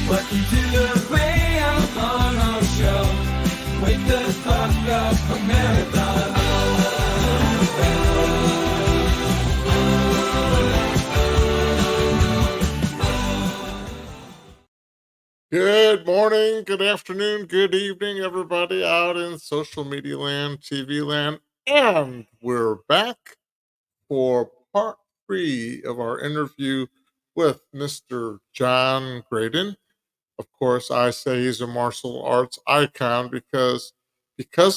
Welcome to the Ray Amanat Show. Wake the fuck up for marathon. Good morning, good afternoon, good evening, everybody out in social media land, TV land. And we're back for part 3 of our interview with Mr. John Graden. Of course, I say he's a martial arts icon because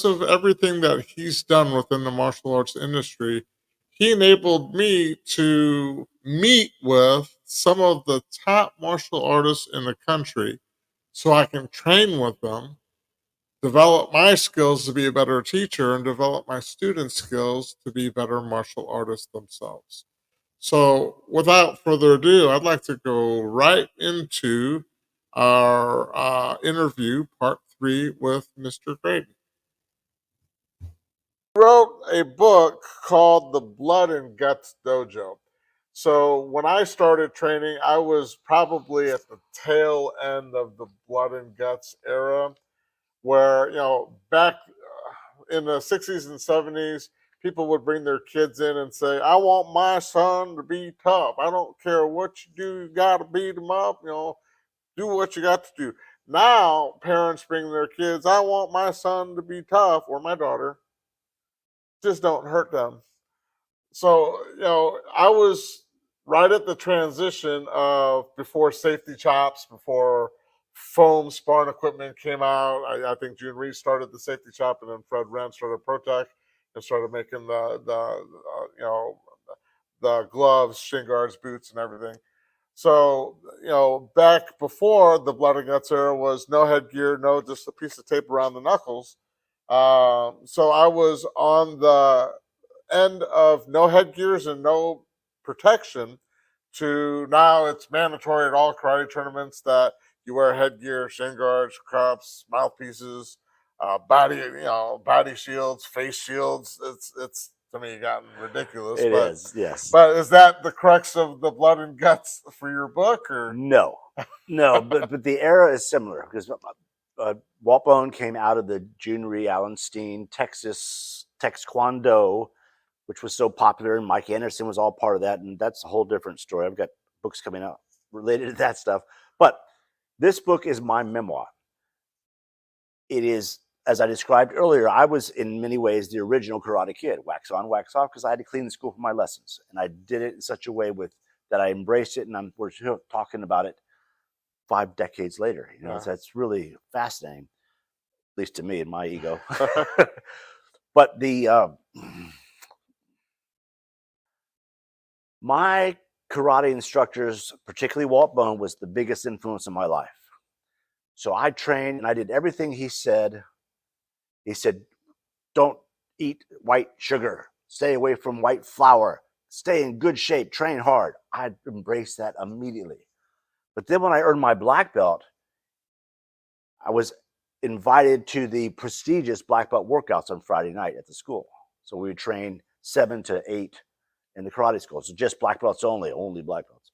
of everything that he's done within the martial arts industry. He enabled me to meet with some of the top martial artists in the country so I can train with them, develop my skills to be a better teacher, and develop my students' skills to be better martial artists themselves. So, without further ado, I'd like to go right into our interview, part 3, with Mr. Graden. He wrote a book called The Blood and Guts Dojo. So, when I started training, I was probably at the tail end of the Blood and Guts era, where, back in the 60s and 70s, people would bring their kids in and say, I want my son to be tough. I don't care what you do, you got to beat him up, do what you got to do. Now, parents bring their kids, I want my son to be tough, or my daughter, just don't hurt them. So, I was right at the transition of before safety chops, before foam sparring equipment came out. I think June Reed started the safety chop, and then Fred Wren started Protect and started making the gloves, shin guards, boots, and everything. So, back before the blood and guts era was no headgear, no, just a piece of tape around the knuckles. So I was on the end of no headgears and no protection to now it's mandatory at all karate tournaments that you wear headgear, shin guards, cups, mouthpieces, body shields, face shields. It's to me gotten ridiculous, It but is, yes. but is that the crux of the blood and guts for your book, or No, but the era is similar because Walt Bone came out of the Junior Allenstein Texas Taekwondo, which was so popular, and Mike Anderson was all part of that, and that's a whole different story. I've got books coming out related to that stuff, but this book is my memoir. It is, as I described earlier, I was in many ways the original Karate Kid, wax on, wax off, because I had to clean the school for my lessons, and I did it in such a way that I embraced it, and we're talking about it 5 decades later. Yeah. So that's really fascinating, at least to me and my ego. But my karate instructors, particularly Walt Bone, was the biggest influence in my life. So I trained and I did everything he said. He said, don't eat white sugar, stay away from white flour, stay in good shape, train hard. I embraced that immediately. But then when I earned my black belt, I was invited to the prestigious black belt workouts on Friday night at the school. So we would train 7 to 8 in the karate school. So just black belts only black belts.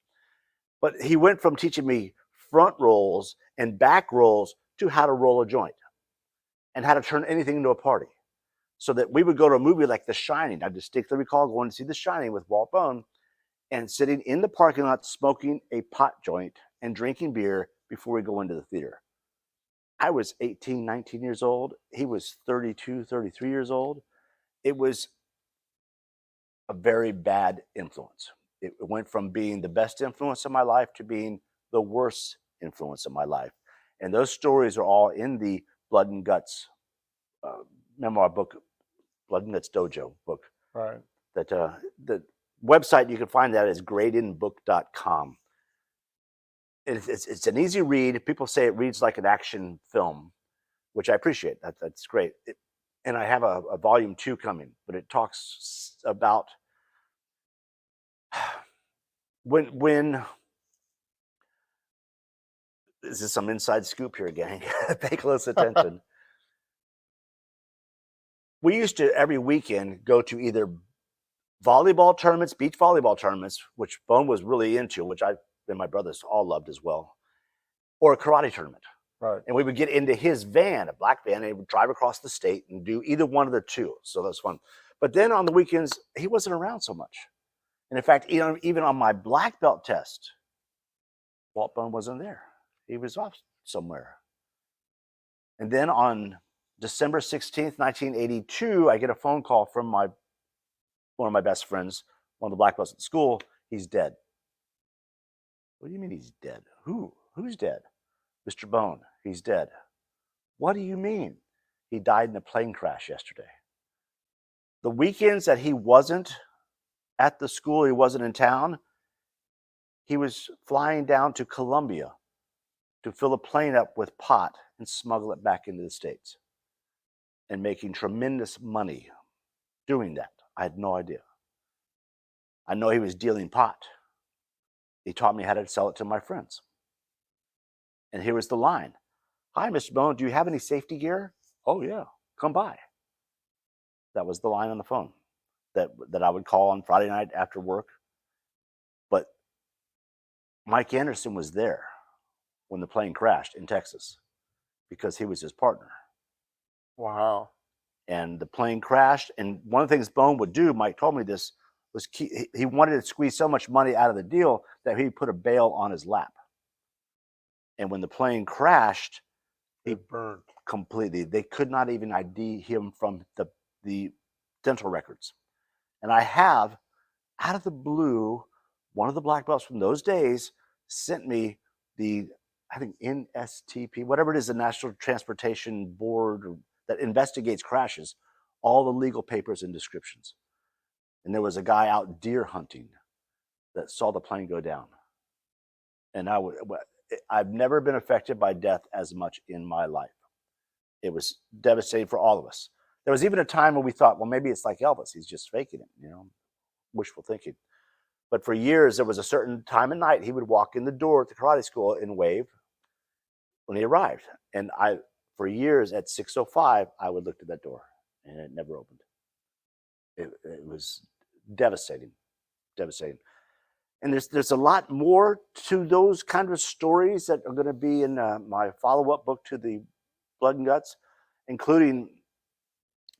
But he went from teaching me front rolls and back rolls to how to roll a joint and how to turn anything into a party. So that we would go to a movie like The Shining. I distinctly recall going to see The Shining with Walt Bone and sitting in the parking lot smoking a pot joint and drinking beer before we go into the theater. I was 18, 19 years old. He was 32, 33 years old. It was a very bad influence. It went from being the best influence of my life to being the worst influence of my life. And those stories are all in the Blood and Guts memoir book, Blood and Guts Dojo book. right? That the website you can find that is gradenbook.com. It's an easy read. People say it reads like an action film, which I appreciate. That's great. And I have a volume 2 coming, but it talks about when this is some inside scoop here, gang. Pay close attention. We used to every weekend go to either volleyball tournaments, beach volleyball tournaments, which Bone was really into, which I and my brothers all loved as well, or a karate tournament. Right. And we would get into his van, a black van, and he would drive across the state and do either one of the two. So that was fun. But then on the weekends, he wasn't around so much. And in fact, even on my black belt test, Walt Bone wasn't there. He was off somewhere. And then on December 16th, 1982, I get a phone call from one of my best friends, one of the black belts at school. He's dead. What do you mean he's dead? Who's dead? Mr. Bone, he's dead. What do you mean? He died in a plane crash yesterday. The weekends that he wasn't at the school, he wasn't in town, he was flying down to Colombia to fill a plane up with pot and smuggle it back into the States and making tremendous money doing that. I had no idea. I know he was dealing pot. He taught me how to sell it to my friends. And here was the line. Hi, Mr. Bone, do you have any safety gear? Oh, yeah, come by. That was the line on the phone that I would call on Friday night after work. But Mike Anderson was there when the plane crashed in Texas because he was his partner. Wow. And the plane crashed. And one of the things Bone would do, Mike told me this, was he wanted to squeeze so much money out of the deal that he put a bail on his lap. And when the plane crashed, he burned completely. They could not even ID him from the dental records. And I have, out of the blue, one of the black belts from those days sent me I think NSTP, whatever it is, the National Transportation Board that investigates crashes, all the legal papers and descriptions. And there was a guy out deer hunting that saw the plane go down. And I've never been affected by death as much in my life. It was devastating for all of us. There was even a time when we thought, well, maybe it's like Elvis. He's just faking it, wishful thinking. But for years, there was a certain time of night he would walk in the door at the karate school and wave when he arrived. And for years at 6:05, I would look at that door and it never opened. It was devastating. And there's a lot more to those kind of stories that are going to be in my follow-up book to the Blood and Guts, including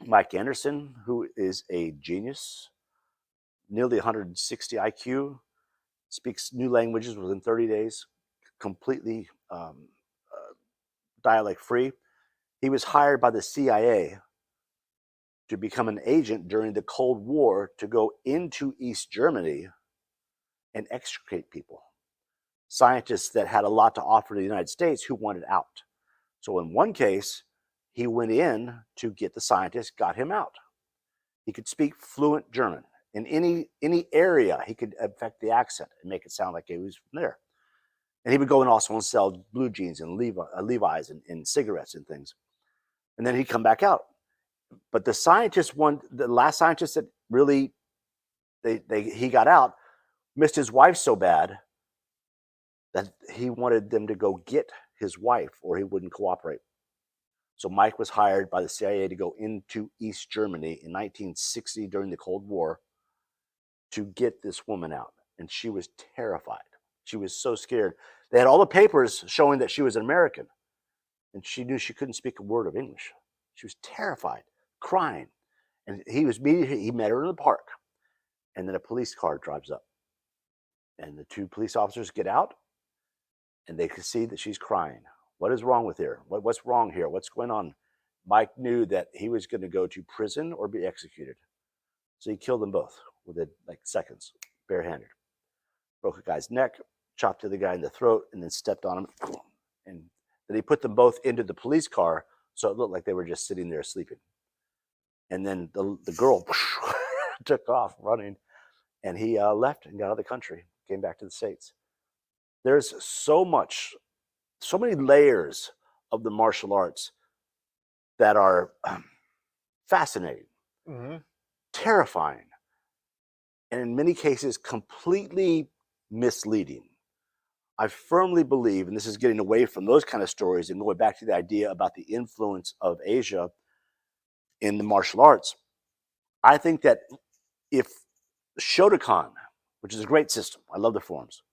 Mike Anderson, who is a genius, nearly 160 IQ, speaks new languages within 30 days, completely dialect-free. He was hired by the CIA to become an agent during the Cold War to go into East Germany and extricate people, scientists that had a lot to offer to the United States who wanted out. So in one case, he went in to get the scientist, got him out. He could speak fluent German. In any area, he could affect the accent and make it sound like he was from there. And he would go in also and sell blue jeans and Levi's and cigarettes and things. And then he'd come back out. But the last scientist that really he got out, missed his wife so bad that he wanted them to go get his wife or he wouldn't cooperate. So Mike was hired by the CIA to go into East Germany in 1960 during the Cold War to get this woman out. And she was terrified. She was so scared. They had all the papers showing that she was an American. And she knew she couldn't speak a word of English. She was terrified, crying. And he met her in the park. And then a police car drives up. And the two police officers get out, and they could see that she's crying. What is wrong with her? What's wrong here? What's going on? Mike knew that he was going to go to prison or be executed. So he killed them both within seconds, barehanded. Broke a guy's neck, chopped the other guy in the throat, and then stepped on him. And then he put them both into the police car, so it looked like they were just sitting there sleeping. And then the girl took off running, and he left and got out of the country. Came back to the States. There's so many layers of the martial arts that are fascinating, terrifying, and in many cases completely misleading. I firmly believe, and this is getting away from those kind of stories and going back to the idea about the influence of Asia in the martial arts, I think that if Shotokan, which is a great system, I love the forms,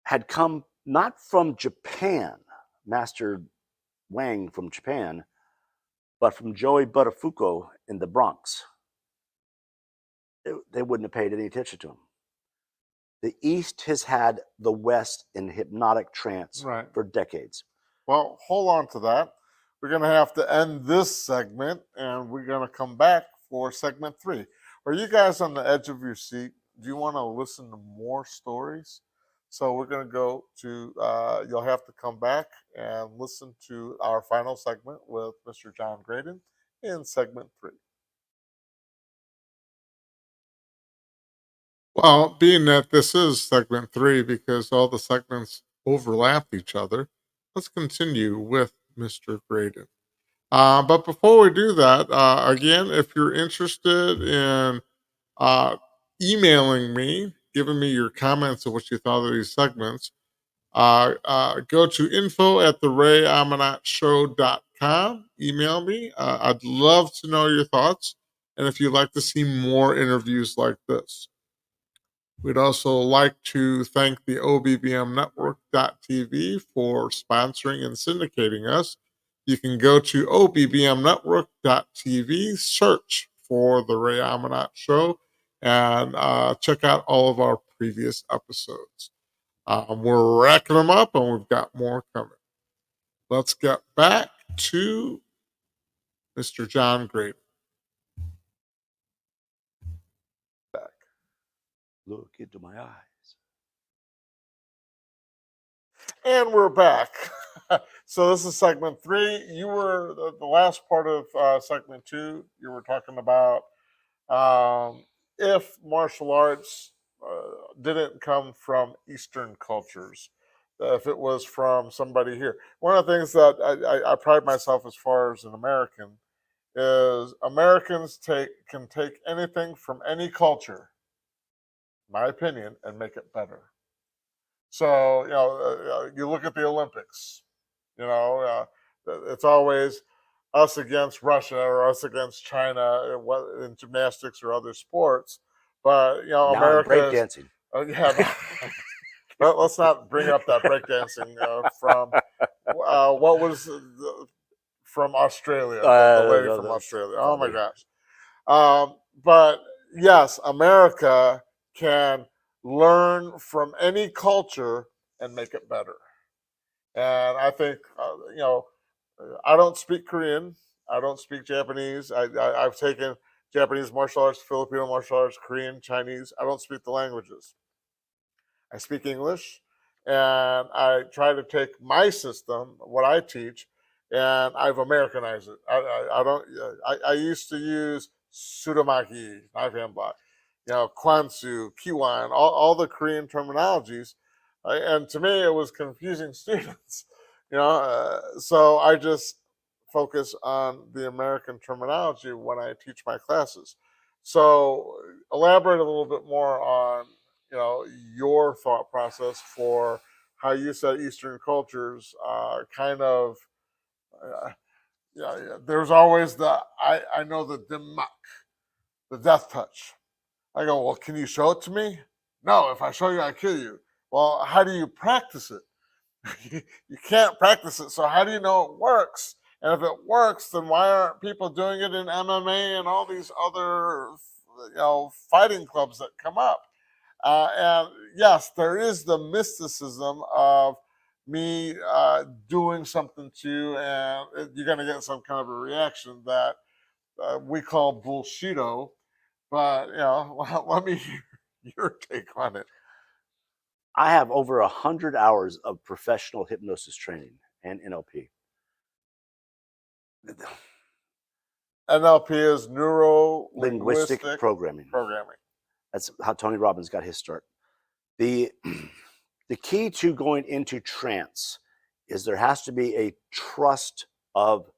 had come not from Japan, Master Wang from Japan, but from Joey Buttafuoco in the Bronx. They wouldn't have paid any attention to him. The East has had the West in hypnotic trance Right. for decades. Well, hold on to that. We're going to have to end this segment, and we're going to come back for segment 3. Are you guys on the edge of your seat? Do you want to listen to more stories? So we're going to go to, you'll have to come back and listen to our final segment with Mr. John Graden in segment 3. Well, being that this is segment 3, because all the segments overlap each other, let's continue with Mr. Graden. But before we do that, again, if you're interested in uh, emailing me, giving me your comments of what you thought of these segments, go to info@therayamanat.show.com. Email me. I'd love to know your thoughts. And if you'd like to see more interviews like this. We'd also like to thank the OBBM Network.tv for sponsoring and syndicating us. You can go to OBBM Network.tv, search for The Ray Amanat Show, and check out all of our previous episodes. We're racking them up, and we've got more coming. Let's get back to Mr. John Graden. Look into my eyes. And we're back. So this is segment 3. You were the last part of segment 2. You were talking about if martial arts didn't come from Eastern cultures, if it was from somebody here. One of the things that I pride myself as far as an American is Americans can take anything from any culture, in my opinion, and make it better. So you look at the Olympics. It's always us against Russia or us against China in gymnastics or other sports. But Now America is breakdancing. yeah. Let's not bring up that breakdancing from what was from Australia, the lady No, from that's Australia. Oh my funny. gosh! But yes, America can learn from any culture and make it better. And I think I don't speak Korean. I don't speak Japanese. I've taken Japanese martial arts, Filipino martial arts, Korean, Chinese. I don't speak the languages. I speak English, and I try to take my system, what I teach, and I've Americanized it. I don't. I used to use Sudamaki, knife hand block, Kwansu, Kiwan, all the Korean terminologies, and to me it was confusing students. So I just focus on the American terminology when I teach my classes. So elaborate a little bit more on your thought process for how you said Eastern cultures kind of there's always I know the demak, the death touch. I go, well, can you show it to me? No, if I show you, I kill you. Well, how do you practice it? You can't practice it, so how do you know it works? And if it works, then why aren't people doing it in MMA and all these other fighting clubs that come up? And yes, there is the mysticism of me doing something to you, and you're going to get some kind of a reaction that we call bullshito. But let me hear your take on it. I have over 100 hours of professional hypnosis training and NLP. NLP is neuro Linguistic programming. That's how Tony Robbins got his start. The key to going into trance is there has to be a trust of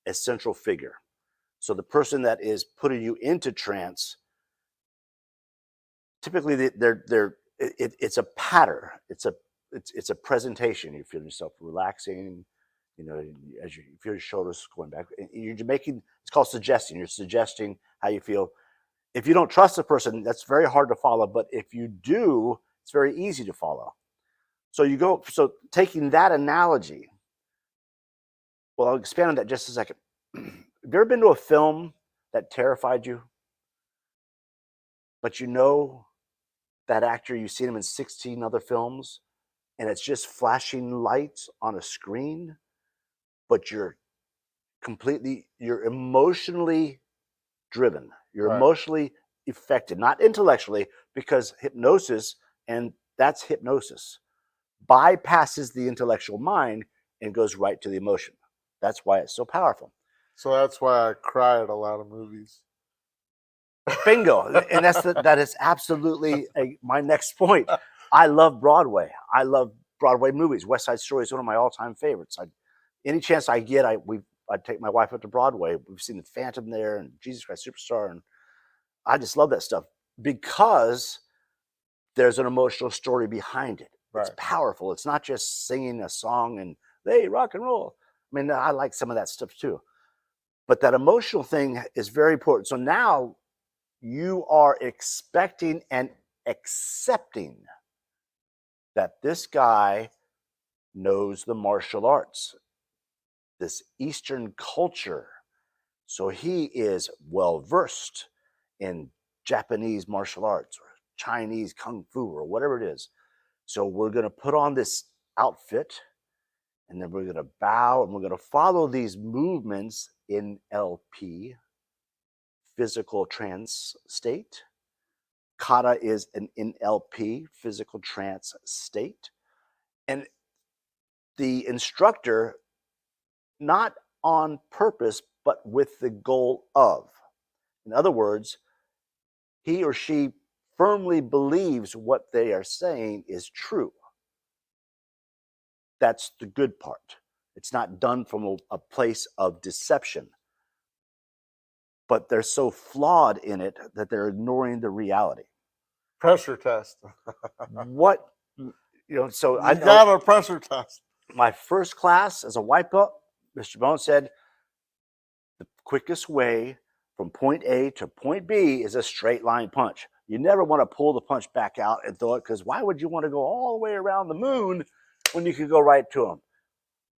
a central figure. So the person that is putting you into trance, typically it's a pattern. It's a presentation. You feel yourself relaxing, as you feel your shoulders going back. It's called suggesting. You're suggesting how you feel. If you don't trust the person, that's very hard to follow. But if you do, it's very easy to follow. So taking that analogy, well, I'll expand on that just a second. Have you ever been to a film that terrified you, but you know that actor, you've seen him in 16 other films, and it's just flashing lights on a screen, but you're emotionally driven. You're Right. emotionally affected, not intellectually, because hypnosis, and that's hypnosis, bypasses the intellectual mind and goes right to the emotion. That's why it's so powerful. So that's why I cry at a lot of movies. Bingo. And that is absolutely my next point. I love Broadway. I love Broadway movies. West Side Story is one of my all-time favorites. Any chance I get, I take my wife up to Broadway. We've seen The Phantom there and Jesus Christ Superstar, and I just love that stuff because there's an emotional story behind it. It's Right. powerful. It's not just singing a song and hey, rock and roll. I mean, I like some of that stuff too. But that emotional thing is very important. So now you are expecting and accepting that this guy knows the martial arts, this Eastern culture. So he is well versed in Japanese martial arts or Chinese kung fu or whatever it is. So we're going to put on this outfit and then we're going to bow and we're going to follow these movements in LP, physical trance state. Kata is an NLP, physical trance state. And the instructor, not on purpose, but with the goal of. In other words, he or she firmly believes what they are saying is true. That's the good part. It's not done from a place of deception. But they're so flawed in it that they're ignoring the reality. Pressure test. What, so I You got a pressure test. My first class as a white belt, Mr. Bone said, the quickest way from point A to point B is a straight line punch. You never want to pull the punch back out and throw it, because why would you want to go all the way around the moon when you could go right to him?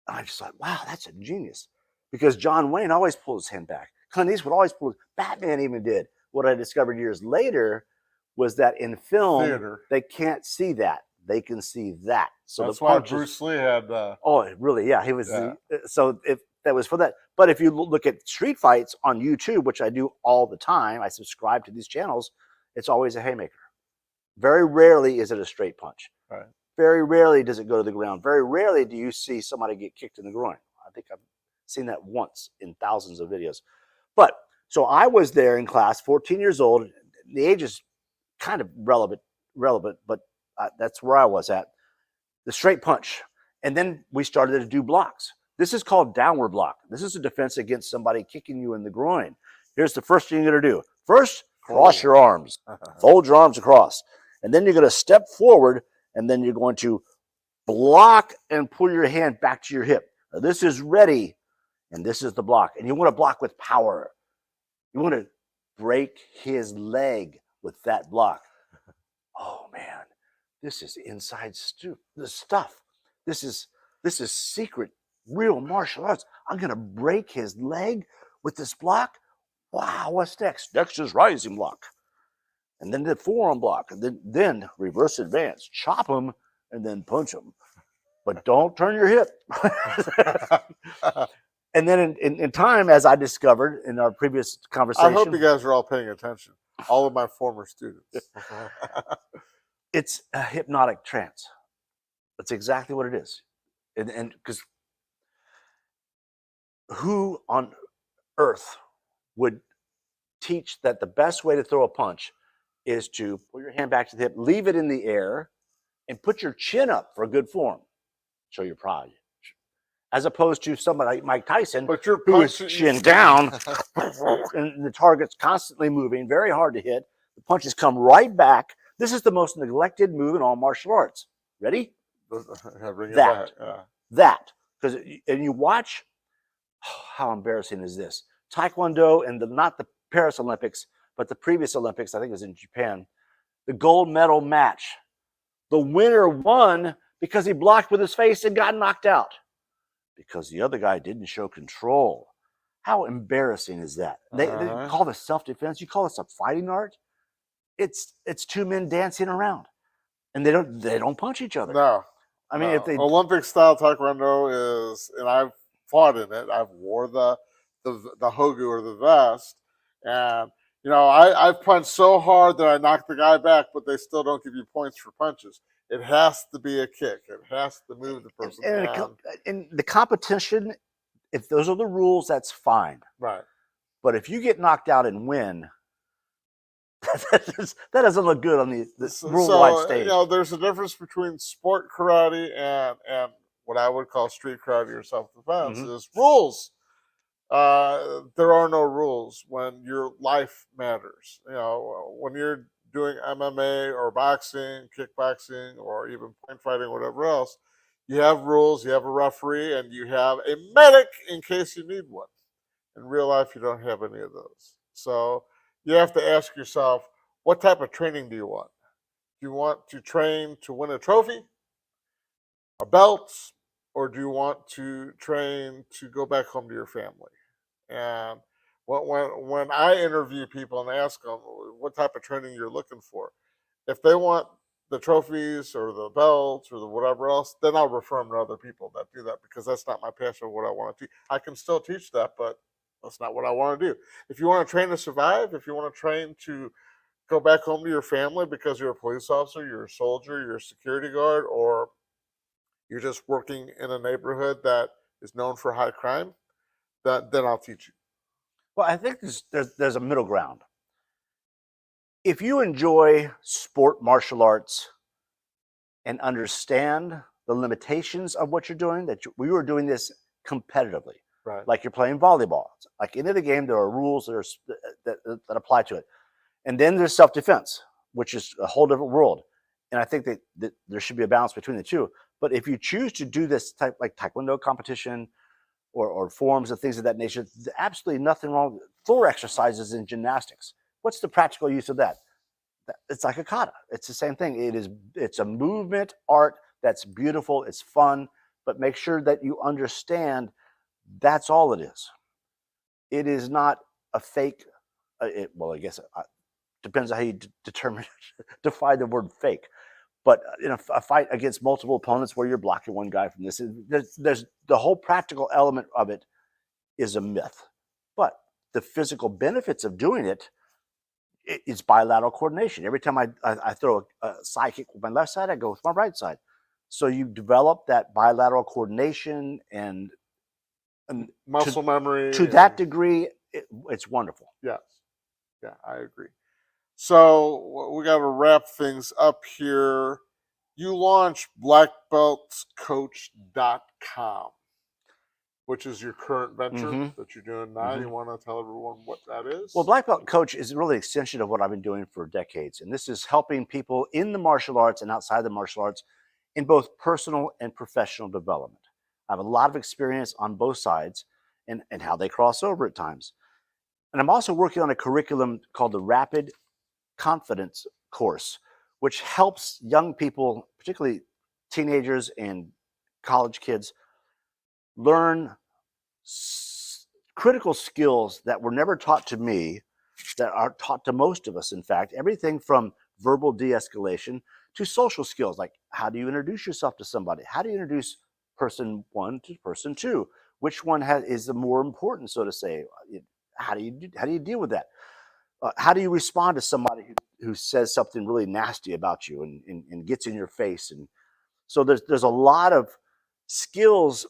And I just thought, wow, that's ingenious. Because John Wayne always pulled his hand back. Clint Eastwood always pulled. Batman even did. What I discovered years later was that in film, Theater. they can't see that. They can see that. So that's the why punches, Bruce Lee had. Oh, really? Yeah, he was. Yeah. So if that was for that, but if you look at street fights on YouTube, which I do all the time, I subscribe to these channels. It's always a haymaker. Very rarely is it a straight punch. Right. Very rarely does it go to the ground. Very rarely do you see somebody get kicked in the groin. I think I've seen that once in thousands of videos. But so I was there in class, 14 years old. The age is kind of relevant, but that's where I was at. The straight punch. And then we started to do blocks. This is called downward block. This is a defense against somebody kicking you in the groin. Here's the first thing you're going to do. First, cross your arms. Fold your arms across. And then you're going to step forward, and then you're going to block and pull your hand back to your hip. Now, this is ready, and this is the block. And you want to block with power. You want to break his leg with that block. Oh, man. This is inside stuff. This is secret, real martial arts. I'm going to break his leg with this block. Wow, what's next? Next is rising block. And then the forearm block. And then reverse advance. Chop him and then punch him. But don't turn your hip. And then in time, as I discovered in our previous conversation. I hope you guys are all paying attention. All of my former students. It's a hypnotic trance. That's exactly what it is. And because who on earth would teach that the best way to throw a punch is to pull your hand back to the hip, leave it in the air, and put your chin up for a good form? Show your pride. As opposed to somebody like Mike Tyson, But you're who is punching chin down, and the target's constantly moving, very hard to hit. The punches come right back. This is the most neglected move in all martial arts. Ready? Bring it That. back. Yeah. That. And you watch, how embarrassing is this? Taekwondo and not the Paris Olympics, but the previous Olympics, I think it was in Japan, the gold medal match. The winner won because he blocked with his face and got knocked out because the other guy didn't show control. How embarrassing is that? They call this self-defense. You call this a fighting art? It's two men dancing around, and they don't punch each other. No. I mean, if they Olympic style taekwondo is, and I've fought in it. I've wore the hogu or the vest, and I've punched so hard that I knocked the guy back, but they still don't give you points for punches. It has to be a kick. It has to move the person. in the competition, if those are the rules, that's fine. Right. But if you get knocked out and win, that doesn't look good on the worldwide stage. There's a difference between sport karate and what I would call street karate or self-defense. Is rules. There are no rules when your life matters. When you're doing MMA or boxing, kickboxing, or even point fighting, whatever else, you have rules, you have a referee, and you have a medic in case you need one. In real life, you don't have any of those. So you have to ask yourself, what type of training do you want? Do you want to train to win a trophy, a belt, or do you want to train to go back home to your family? And when I interview people and ask them what type of training you're looking for, if they want the trophies or the belts or the whatever else, then I'll refer them to other people that do that, because that's not my passion of what I want to teach. I can still teach that, but that's not what I want to do. If you want to train to survive, if you want to train to go back home to your family because you're a police officer, you're a soldier, you're a security guard, or you're just working in a neighborhood that is known for high crime, then I'll teach you. Well, I think there's a middle ground. If you enjoy sport martial arts and understand the limitations of what you're doing, we were doing this competitively, right? Like you're playing volleyball. Like in the game, there are rules that apply to it, and then there's self-defense, which is a whole different world. And I think that there should be a balance between the two. But if you choose to do this type like taekwondo competition or forms of things of that nature, there's absolutely nothing wrong with floor exercises and gymnastics. What's the practical use of that? It's like a kata. It's the same thing. It's a movement art that's beautiful. It's fun, but make sure that you understand that's all it is. It is not a fake. Well, I guess it depends on how you define the word fake. But in a fight against multiple opponents where you're blocking one guy from this, there's the whole practical element of it is a myth. But the physical benefits of doing it's bilateral coordination. Every time I throw a side kick with my left side, I go with my right side. So you develop that bilateral coordination and muscle memory. To that degree, it's wonderful. Yes. Yeah, I agree. So we got to wrap things up here. You launched blackbeltscoach.com, which is your current venture that you're doing now. You want to tell everyone what that is? Well, Black Belt Coach is really an extension of what I've been doing for decades. And this is helping people in the martial arts and outside the martial arts in both personal and professional development. I have a lot of experience on both sides and how they cross over at times. And I'm also working on a curriculum called the Rapid Confidence course, which helps young people, particularly teenagers and college kids, learn critical skills that were never taught to me, that are taught to most of us. In fact, everything from verbal de-escalation to social skills, like how do you introduce yourself to somebody? How do you introduce person one to person two? Which one is the more important, so to say? How do you deal with that? How do you respond to somebody who says something really nasty about you and gets in your face? And so there's a lot of skills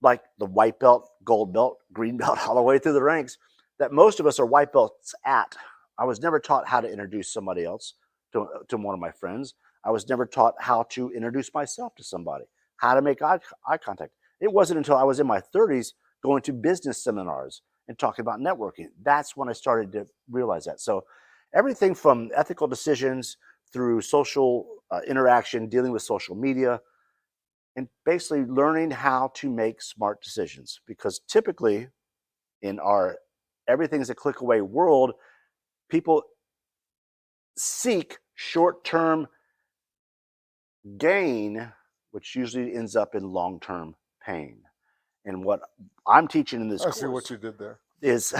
like the white belt, gold belt, green belt, all the way through the ranks that most of us are white belts at. I was never taught how to introduce somebody else to one of my friends. I was never taught how to introduce myself to somebody, how to make eye contact. It wasn't until I was in my 30s going to business seminars and talking about networking. That's when I started to realize that. So everything from ethical decisions through social interaction, dealing with social media, and basically learning how to make smart decisions. Because typically in our everything's a click away world, people seek short-term gain which usually ends up in long-term pain. And what I'm teaching in this I course see what you did there. is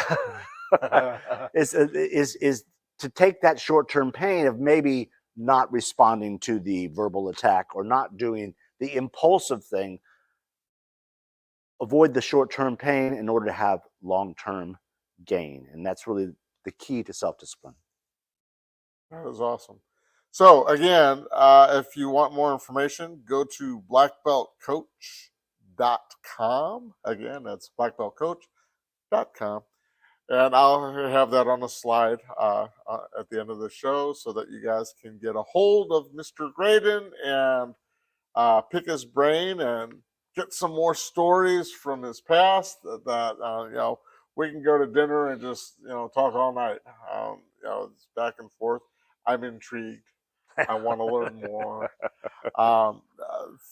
is to take that short-term pain of maybe not responding to the verbal attack or not doing the impulsive thing, avoid the short-term pain in order to have long-term gain. And that's really the key to self-discipline. That is awesome. So again, if you want more information, go to blackbeltcoach.com. Again, that's blackbeltcoach.com. And I'll have that on a slide at the end of the show so that you guys can get a hold of Mr. Graden and pick his brain and get some more stories from his past that we can go to dinner and just talk all night. It's back and forth. I'm intrigued. I want to learn more.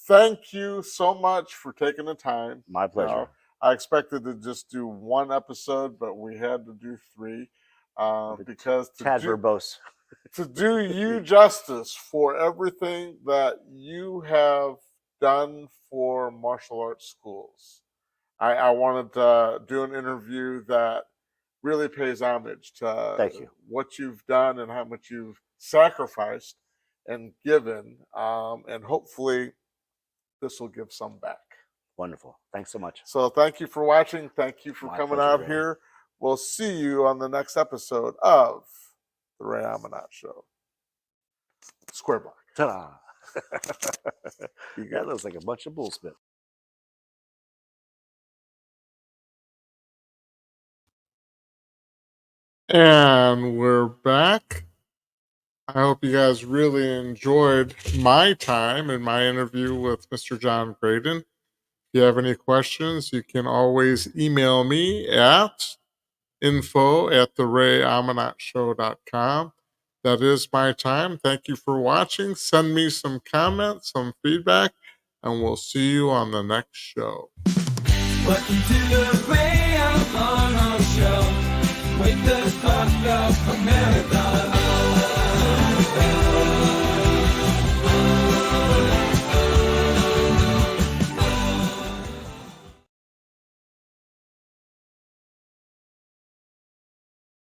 Thank you so much for taking the time. My pleasure. I expected to just do one episode, but we had to do 3 because Tad verbose. to do you justice for everything that you have done for martial arts schools. I wanted to do an interview that really pays homage to Thank you. what you've done and how much you've sacrificed and given, and hopefully this will give some back. Wonderful. Thanks so much. So thank you for watching. Thank you for My coming pleasure, out Ray. here. We'll see you on the next episode of The Ray Amanat Show. Square block. Ta-da. You got That it. looks like a bunch of bull spit. And we're back. I hope you guys really enjoyed my time and my interview with Mr. John Graden. If you have any questions, you can always email me at info@therayamanatshow.com. That is my time. Thank you for watching. Send me some comments, some feedback, and we'll see you on the next show. Welcome to the Ray Amanat Show with the talk of America.